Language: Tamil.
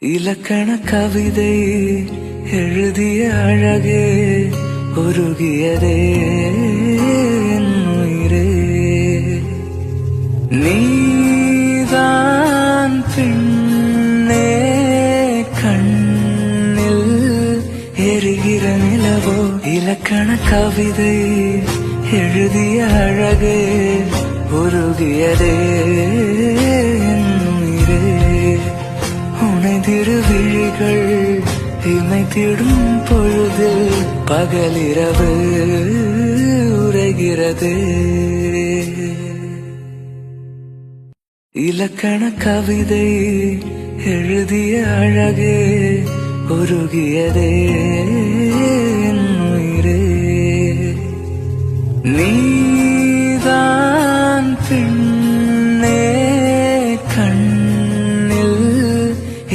இலக்கண கவிதை எழுதிய அழகே உருகியதே என் உயிரே. நீதான் பெண்ணே, கண்ணில் எரிகிற நிலவோ. இலக்கண கவிதை எழுதிய அழகே உருகியதே என் உயிரே. உனை திருவிழிகள் இமைத்திடும் பொழுதில் பகலிரவு உரைகிறது. இலக்கண கவிதை எழுதிய அழகே உருகியதே என் உயிரே. நீதான் பெண்